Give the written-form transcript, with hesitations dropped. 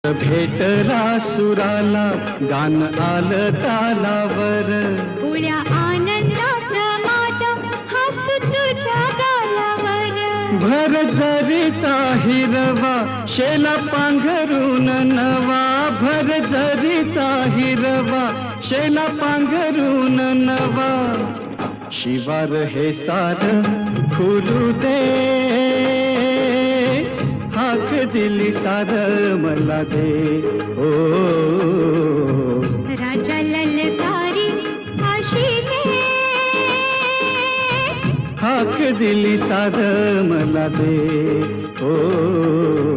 भेटला सुराला गान आलं तालावर, उळ्या आनंदात माझ्या हसू तुझ्या गालावर. भर जरीचा हिरवा शेला पांघरून नवा, भर जरीचा हिरवा शेला पांघरून नवा. शिवार हे सार खुलू दे, हाक दिली सार मला दे. ओ राजा ललकारी आशिले, हाक दिली सार मला दे. ओ